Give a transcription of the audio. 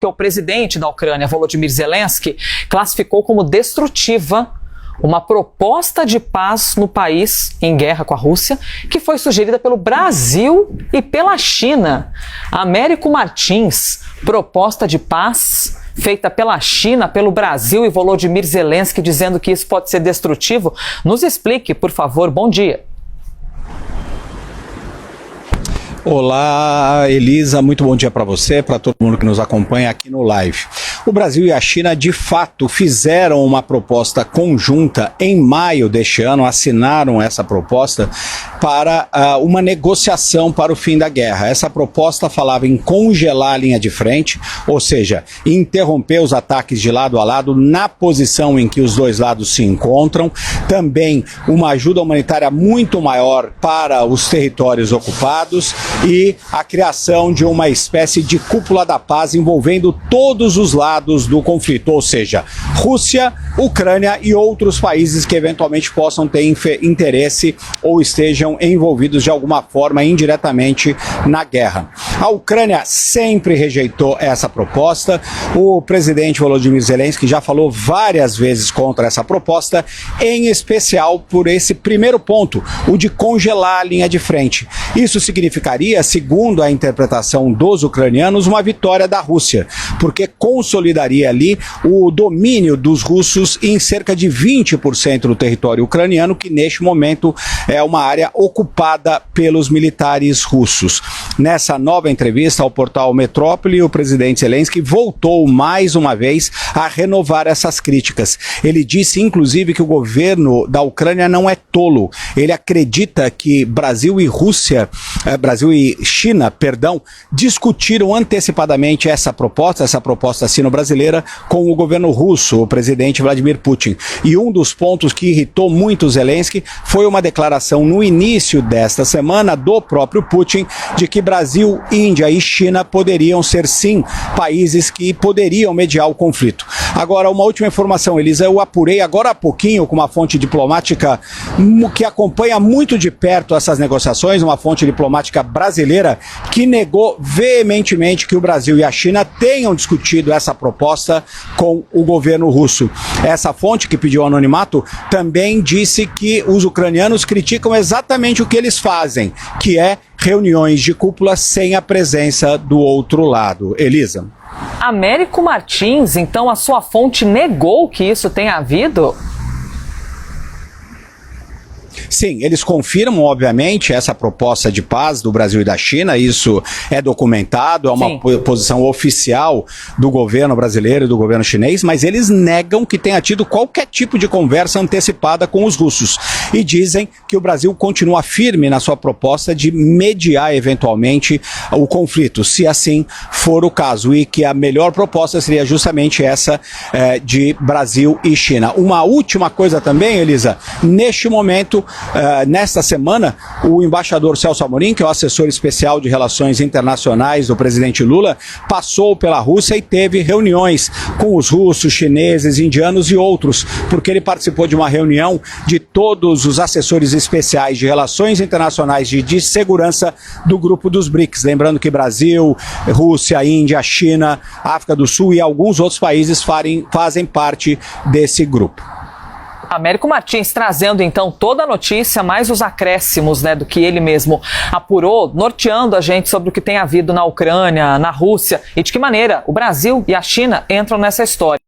que o presidente da Ucrânia, Volodymyr Zelensky, classificou como destrutiva uma proposta de paz no país em guerra com a Rússia, que foi sugerida pelo Brasil e pela China. Américo Martins, proposta de paz feita pela China, pelo Brasil e Volodymyr Zelensky dizendo que isso pode ser destrutivo. Nos explique, por favor. Bom dia. Olá, Elisa, muito bom dia para você, para todo mundo que nos acompanha aqui no live. O Brasil e a China, de fato, fizeram uma proposta conjunta em maio deste ano, assinaram essa proposta para uma negociação para o fim da guerra. Essa proposta falava em congelar a linha de frente, ou seja, interromper os ataques de lado a lado na posição em que os dois lados se encontram, também uma ajuda humanitária muito maior para os territórios ocupados e a criação de uma espécie de cúpula da paz envolvendo todos os lados do conflito, ou seja, Rússia, Ucrânia e outros países que eventualmente possam ter interesse ou estejam envolvidos de alguma forma indiretamente na guerra. A Ucrânia sempre rejeitou essa proposta. O presidente Volodymyr Zelensky já falou várias vezes contra essa proposta, em especial por esse primeiro ponto, o de congelar a linha de frente. Isso significaria, segundo a interpretação dos ucranianos, uma vitória da Rússia, porque consolidaria ali o domínio dos russos em cerca de 20% do território ucraniano, que neste momento é uma área ocupada pelos militares russos. Nessa nova entrevista ao portal Metrópole, o presidente Zelensky voltou mais uma vez a renovar essas críticas. Ele disse, inclusive, que o governo da Ucrânia não é tolo. Ele acredita que Brasil e China, discutiram antecipadamente essa proposta sino-brasileira com o governo russo, o presidente Vladimir Putin. E um dos pontos que irritou muito Zelensky foi uma declaração no início desta semana do próprio Putin de que Brasil, Índia e China poderiam ser sim países que poderiam mediar o conflito. Agora, uma última informação, Elisa, eu apurei agora há pouquinho com uma fonte diplomática que acompanha muito de perto essas negociações, uma fonte diplomática brasileira que negou veementemente que o Brasil e a China tenham discutido essa proposta com o governo russo. Essa fonte, que pediu anonimato, também disse que os ucranianos criticam exatamente o que eles fazem, que é reuniões de cúpula sem a presença do outro lado. Elisa. Américo Martins, então a sua fonte negou que isso tenha havido? Sim, eles confirmam, obviamente, essa proposta de paz do Brasil e da China, isso é documentado, é uma posição oficial do governo brasileiro e do governo chinês, mas eles negam que tenha tido qualquer tipo de conversa antecipada com os russos e dizem que o Brasil continua firme na sua proposta de mediar eventualmente o conflito, se assim for o caso, e que a melhor proposta seria justamente essa de Brasil e China. Uma última coisa também, Elisa, neste momento, nesta semana, o embaixador Celso Amorim, que é o assessor especial de relações internacionais do presidente Lula, passou pela Rússia e teve reuniões com os russos, chineses, indianos e outros, porque ele participou de uma reunião de todos os assessores especiais de relações internacionais de segurança do grupo dos BRICS. Lembrando que Brasil, Rússia, Índia, China, África do Sul e alguns outros países fazem parte desse grupo. Américo Martins trazendo então toda a notícia, mais os acréscimos, do que ele mesmo apurou, norteando a gente sobre o que tem havido na Ucrânia, na Rússia e de que maneira o Brasil e a China entram nessa história.